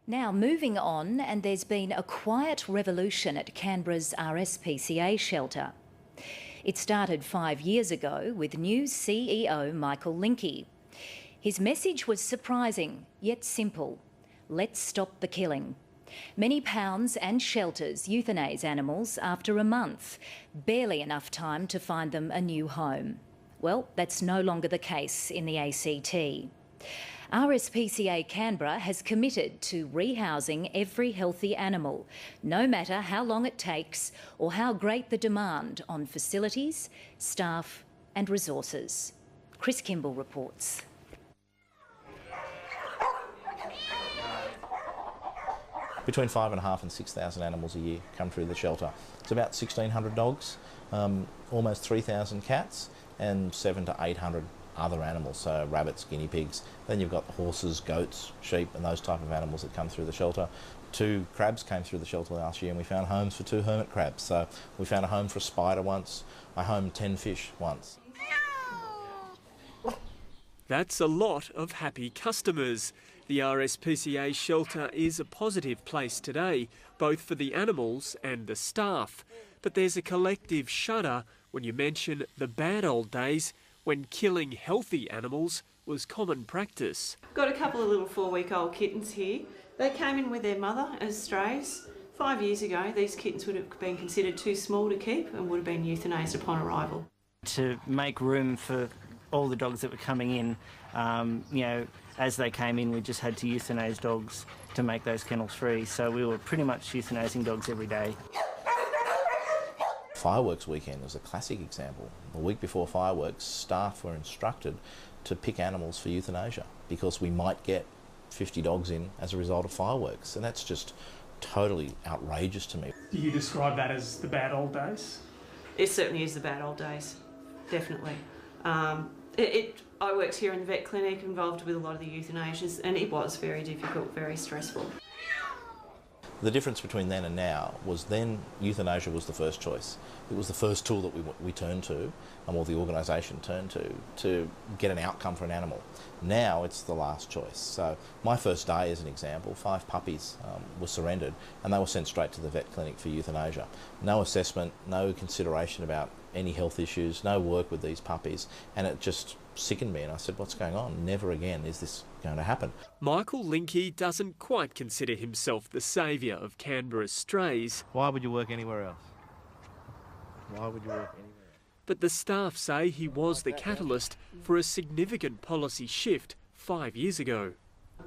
Now moving on, and there's been a quiet revolution at Canberra's RSPCA shelter. It started 5 years ago with new CEO Michael Linky. His message was surprising, yet simple. Let's stop the killing. Many pounds and shelters euthanise animals after a month, barely enough time to find them a new home. Well, that's no longer the case in the ACT. RSPCA Canberra has committed to rehousing every healthy animal, no matter how long it takes or how great the demand on facilities, staff and resources. Chris Kimball reports. Between 5,500 and 6,000 animals a year come through the shelter. It's about 1,600 dogs, almost 3,000 cats and 700 to 800 other animals, so rabbits, guinea pigs. Then you've got horses, goats, sheep and those type of animals that come through the shelter. 2 crabs came through the shelter last year and we found homes for 2 hermit crabs. So we found a home for a spider once, I homed 10 fish once. That's a lot of happy customers. The RSPCA shelter is a positive place today, both for the animals and the staff. But there's a collective shudder when you mention the bad old days when killing healthy animals was common practice. Got a couple of little 4-week-old kittens here. They came in with their mother as strays. 5 years ago, these kittens would have been considered too small to keep and would have been euthanased upon arrival. To make room for all the dogs that were coming in, as they came in, we just had to euthanase dogs to make those kennels free. So we were pretty much euthanasing dogs every day. Fireworks weekend was a classic example. The week before fireworks, staff were instructed to pick animals for euthanasia because we might get 50 dogs in as a result of fireworks, and that's just totally outrageous to me. Do you describe that as the bad old days? It certainly is the bad old days, definitely. I worked here in the vet clinic, involved with a lot of the euthanasias, and it was very difficult, very stressful. The difference between then and now was then euthanasia was the first choice. It was the first tool that we turned to, or the organisation turned to get an outcome for an animal. Now it's the last choice. So my first day, as an example, 5 puppies were surrendered and they were sent straight to the vet clinic for euthanasia. No assessment, no consideration about any health issues, no work with these puppies, and it just sickened me and I said, what's going on? Never again is this going to happen. Michael Linky doesn't quite consider himself the saviour of Canberra's strays. Why would you work anywhere else? Why would you work anywhere else? But the staff say he was the catalyst for a significant policy shift 5 years ago.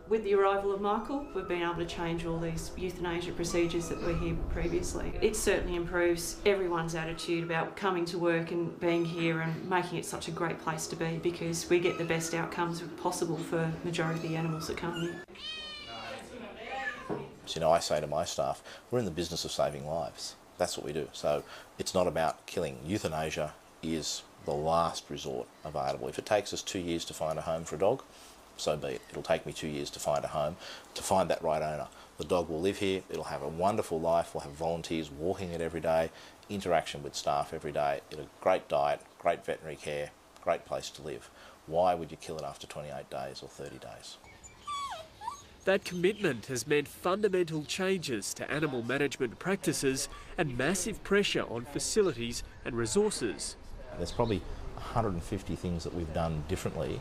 With the arrival of Michael, we've been able to change all these euthanasia procedures that were here previously. It certainly improves everyone's attitude about coming to work and being here and making it such a great place to be, because we get the best outcomes possible for the majority of the animals that come here. So, I say to my staff, we're in the business of saving lives. That's what we do. So it's not about killing. Euthanasia is the last resort available. If it takes us 2 years to find a home for a dog, so be it. It'll take me 2 years to find a home, to find that right owner. The dog will live here, it'll have a wonderful life, we'll have volunteers walking it every day, interaction with staff every day, it'll great diet, great veterinary care, great place to live. Why would you kill it after 28 days or 30 days? That commitment has meant fundamental changes to animal management practices and massive pressure on facilities and resources. There's probably 150 things that we've done differently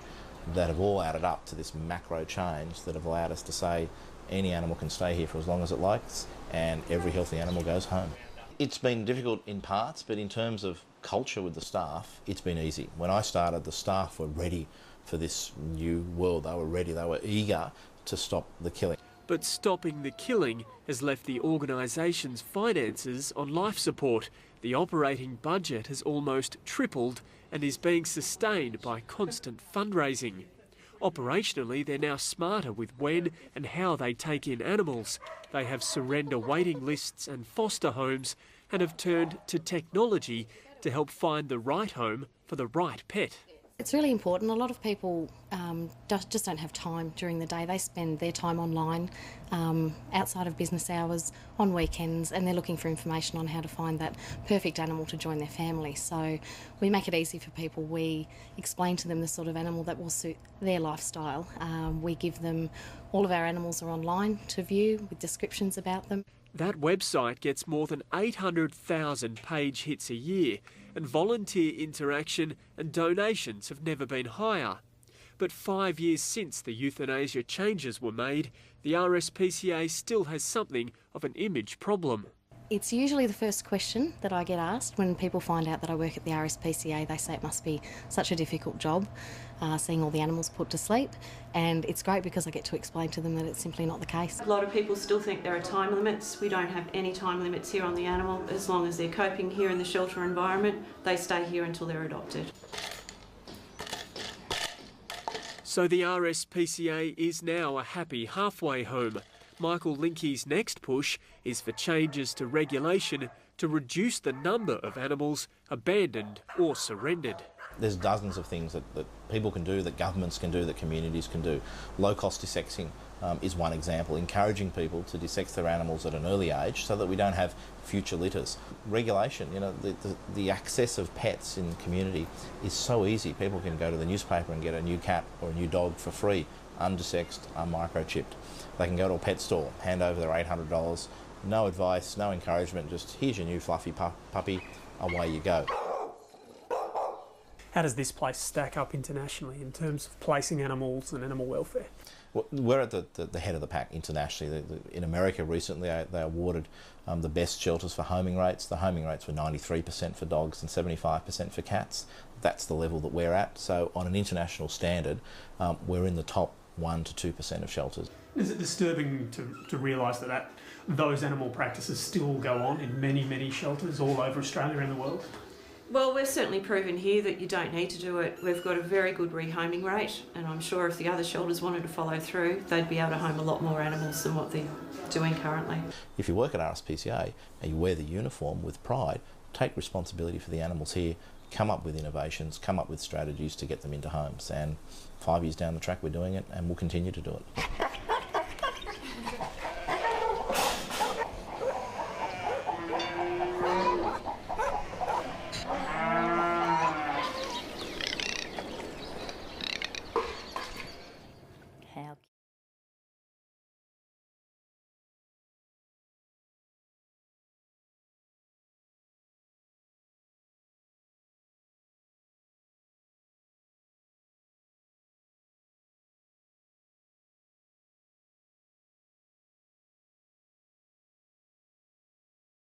that have all added up to this macro change that have allowed us to say any animal can stay here for as long as it likes and every healthy animal goes home. It's been difficult in parts, but in terms of culture with the staff, it's been easy. When I started, the staff were ready for this new world. They were ready, they were eager to stop the killing. But stopping the killing has left the organisation's finances on life support. The operating budget has almost tripled and is being sustained by constant fundraising. Operationally, they're now smarter with when and how they take in animals. They have surrender waiting lists and foster homes and have turned to technology to help find the right home for the right pet. It's really important. A lot of people just don't have time during the day. They spend their time online, outside of business hours, on weekends, and they're looking for information on how to find that perfect animal to join their family. So we make it easy for people. We explain to them the sort of animal that will suit their lifestyle. We give them, all of our animals are online to view with descriptions about them. That website gets more than 800,000 page hits a year, and volunteer interaction and donations have never been higher. But 5 years since the euthanasia changes were made, the RSPCA still has something of an image problem. It's usually the first question that I get asked when people find out that I work at the RSPCA. They say it must be such a difficult job, seeing all the animals put to sleep, and it's great because I get to explain to them that it's simply not the case. A lot of people still think there are time limits. We don't have any time limits here on the animal. As long as they're coping here in the shelter environment, they stay here until they're adopted. So the RSPCA is now a happy halfway home. Michael Linky's next push is for changes to regulation to reduce the number of animals abandoned or surrendered. There's dozens of things that people can do, that governments can do, that communities can do. Low-cost dissecting is one example, encouraging people to dissect their animals at an early age so that we don't have future litters. Regulation, you know, the access of pets in the community is so easy. People can go to the newspaper and get a new cat or a new dog for free, undissexed, microchipped. They can go to a pet store, hand over their $800, no advice, no encouragement, just here's your new fluffy puppy, away you go. How does this place stack up internationally in terms of placing animals and animal welfare? Well, we're at the head of the pack internationally. In America recently they awarded the best shelters for homing rates. The homing rates were 93% for dogs and 75% for cats. That's the level that we're at. So on an international standard, we're in the top 1 to 2% of shelters. Is it disturbing to realise that those animal practices still go on in many, many shelters all over Australia and the world? Well, we've certainly proven here that you don't need to do it. We've got a very good rehoming rate, and I'm sure if the other shelters wanted to follow through, they'd be able to home a lot more animals than what they're doing currently. If you work at RSPCA and you wear the uniform with pride, take responsibility for the animals here, come up with innovations, come up with strategies to get them into homes. And 5 years down the track we're doing it, and we'll continue to do it.